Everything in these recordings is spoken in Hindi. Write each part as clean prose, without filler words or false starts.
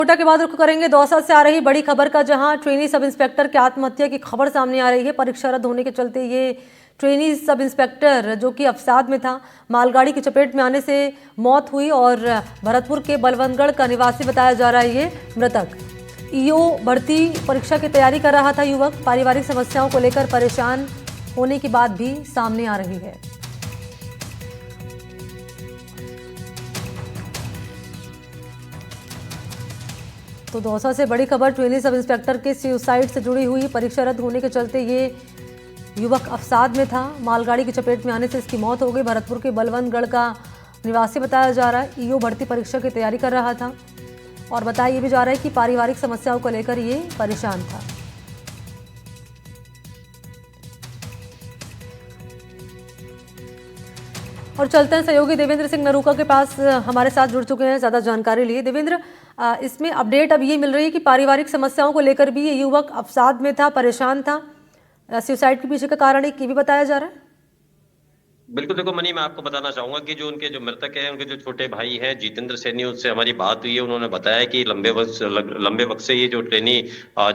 कोटा के बाद रुख करेंगे दौसा से आ रही बड़ी खबर का, जहां ट्रेनी सब इंस्पेक्टर की आत्महत्या की खबर सामने आ रही है। परीक्षा रद्द होने के चलते ये ट्रेनी सब इंस्पेक्टर जो कि अवसाद में था, मालगाड़ी की चपेट में आने से मौत हुई और भरतपुर के बलवंतगढ़ का निवासी बताया जा रहा है ये मृतक। ईओ भर्ती परीक्षा की तैयारी कर रहा था युवक। पारिवारिक समस्याओं को लेकर परेशान होने की बात भी सामने आ रही है। तो दौसा से बड़ी खबर, ट्रेनी सब इंस्पेक्टर के सुसाइड से जुड़ी हुई। परीक्षा रद्द होने के चलते ये युवक अवसाद में था, मालगाड़ी की चपेट में आने से इसकी मौत हो गई। भरतपुर के बलवंतगढ़ का निवासी बताया जा रहा है। ईओ भर्ती परीक्षा की तैयारी कर रहा था और बताया ये भी जा रहा है कि पारिवारिक समस्याओं को लेकर ये परेशान था। और चलते हैं सहयोगी देवेंद्र सिंह नरूका के पास, हमारे साथ जुड़ चुके हैं ज़्यादा जानकारी लिए। देवेंद्र, इसमें अपडेट अब ये मिल रही है कि पारिवारिक समस्याओं को लेकर भी ये युवक अवसाद में था, परेशान था। सुसाइड के पीछे का कारण एक ये भी बताया जा रहा है। बिल्कुल, देखो मनी, मैं आपको बताना चाहूंगा कि जो उनके जो मृतक हैं, उनके जो छोटे भाई हैं जितेंद्र सैनी, उससे हमारी बात हुई है। उन्होंने बताया कि लंबे वक्त से ये जो ट्रेनी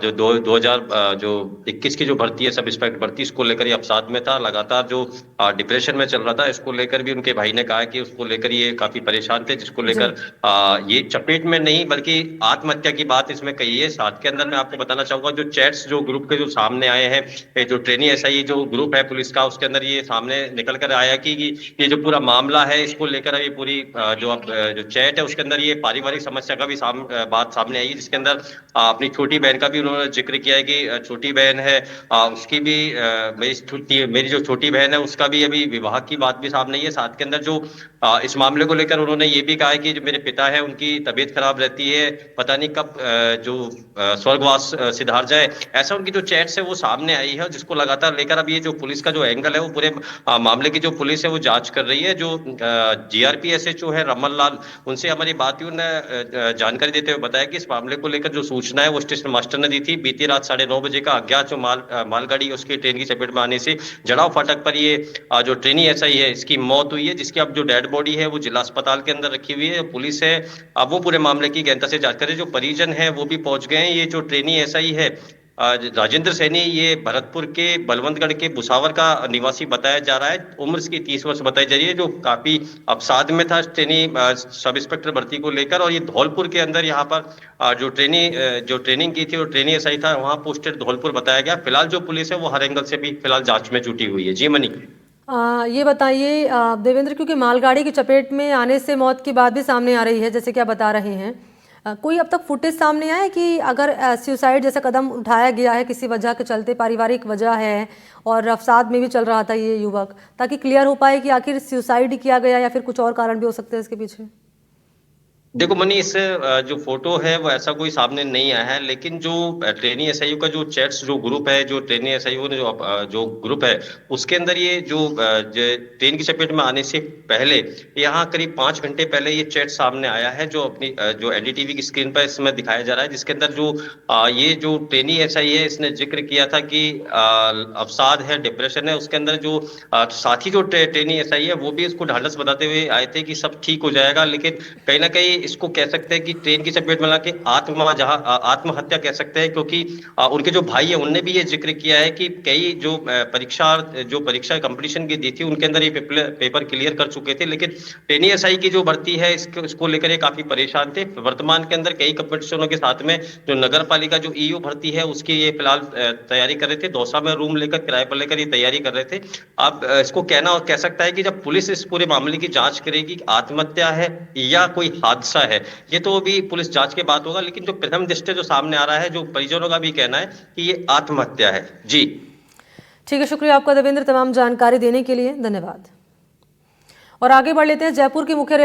जो 2021 की जो भर्ती है, सब इंस्पेक्टर भर्ती, इसको लेकर ये अवसाद में था। लगातार जो डिप्रेशन में चल रहा था, इसको लेकर भी उनके भाई ने कहा कि उसको लेकर ये काफी परेशान थे, जिसको लेकर ये चपेट में नहीं बल्कि आत्महत्या की बात इसमें कही है। साथ के अंदर मैं आपको बताना चाहूंगा, जो चैट्स जो ग्रुप के जो सामने आए हैं, जो ट्रेनी एसआई जो ग्रुप है पुलिस का, उसके अंदर ये सामने निकल कर आया कि ये जो पूरा मामला है, इसको लेकर अभी पूरी जो चैट है उसके अंदर ये पारिवारिक समस्या का भी बात सामने आई है, जिसके अंदर अपनी छोटी बहन का भी उन्होंने जिक्र किया है कि छोटी बहन है, उसकी भी मेरी जो छोटी बहन है उसका भी अभी विवाह की बात भी सामने आई है। साथ के अंदर जो इस मामले को लेकर उन्होंने ये भी कहा है कि जो मेरे पिता है उनकी तबीयत खराब रहती है, पता नहीं कब जो स्वर्गवास सिधार जाए, ऐसा उनकी जो चैट्स है वो सामने आई है, जिसको लगातार लेकर अब ये जो पुलिस का जो एंगल है वो पूरे मामले की जो पुलिस है वो जांच कर रही है। जो जीआरपी एसएचओ है रमन लाल, उनसे हमारी बात हुई, उन्होंने जानकारी देते हुए बताया कि इस मामले को लेकर जो सूचना है वो स्टेशन मास्टर ने दी थी। बीती रात 9:30 बजे का अज्ञात जो मालगाड़ी उसकी ट्रेन की चपेट में आने से जड़ाव फाटक पर ये जो ट्रेनी एसआई है इसकी मौत हुई है, जिसकी अब जो डेड बॉडी है वो जिला अस्पताल के अंदर रखी हुई है। पुलिस है अब वो पूरे मामले की गहनता से जांच करे। जो परिजन है वो भी पहुंच गए हैं। ये जो ट्रेनी एसआई है राजेंद्र सैनी, ये भरतपुर के बलवंतगढ़ के बुसावर का निवासी बताया जा रहा है। उम्र इसकी 30 वर्ष बताई जा रही है, जो काफी अवसाद में था ट्रेनी सब इंस्पेक्टर भर्ती को लेकर। और ये धौलपुर के अंदर यहाँ पर जो ट्रेनिंग की थी और ट्रेनी एसआई था, वहां पोस्टेड धौलपुर बताया गया। फिलहाल जो पुलिस है वो हर एंगल से भी फिलहाल जांच में जुटी हुई है। जी मनी, ये बताइए देवेंद्र, क्योंकि मालगाड़ी की चपेट में आने से मौत की बात भी सामने आ रही है जैसे कि आप बता रहे हैं, कोई अब तक फुटेज सामने आया है कि अगर सुसाइड जैसा कदम उठाया गया है किसी वजह के चलते, पारिवारिक वजह है और अवसाद में भी चल रहा था ये युवक, ताकि क्लियर हो पाए कि आखिर सुसाइड किया गया या फिर कुछ और कारण भी हो सकते हैं इसके पीछे? देखो मनी, इस जो फोटो है वो ऐसा कोई सामने नहीं आया है, लेकिन जो ट्रेनी एसआईओ का जो चैट्स जो ग्रुप है, जो ट्रेनी एसआईओ ने जो ग्रुप है उसके अंदर ये जो ट्रेन की चपेट में आने से पहले यहाँ करीब 5 घंटे पहले ये चैट सामने आया है, जो अपनी जो एनडीटीवी की स्क्रीन पर इसमें दिखाया जा रहा है, जिसके अंदर जो ये जो ट्रेनी एसआई है इसने जिक्र किया था कि अवसाद है, डिप्रेशन है। उसके अंदर जो साथी जो ट्रेनी एसआई है वो भी इसको ढांढस बताते हुए आए थे कि सब ठीक हो जाएगा, लेकिन कहीं ना कहीं इसको कह सकते हैं कि ट्रेन की चपेट में लाके आत्महत्या कह सकते हैं, क्योंकि उनके जो भाई है उनने भी ये जिक्र किया है कि कई जो परीक्षा कंपटीशन की दी थी उनके अंदर ये पेपर क्लियर कर चुके थे, लेकिन ट्रेनी एसआई की जो भर्ती है इसको लेकर ये काफी परेशान थे। वर्तमान के अंदर कई कंपटीशनों के साथ में जो नगर पालिका जो ईओ भर्ती है उसकी ये फिलहाल तैयारी कर रहे थे। दौसा में रूम लेकर किराए पर लेकर ये तैयारी कर रहे थे। अब इसको कह सकता है कि जब पुलिस इस पूरे मामले की जांच करेगी, आत्महत्या है या कोई हादसा है, ये तो अभी पुलिस जांच के बाद होगा, लेकिन जो प्रथम दृष्टया जो सामने आ रहा है, जो परिजनों का भी कहना है कि ये आत्महत्या है। जी ठीक है, शुक्रिया आपका देवेंद्र, तमाम जानकारी देने के लिए धन्यवाद। और आगे बढ़ लेते हैं। जयपुर की मुख्य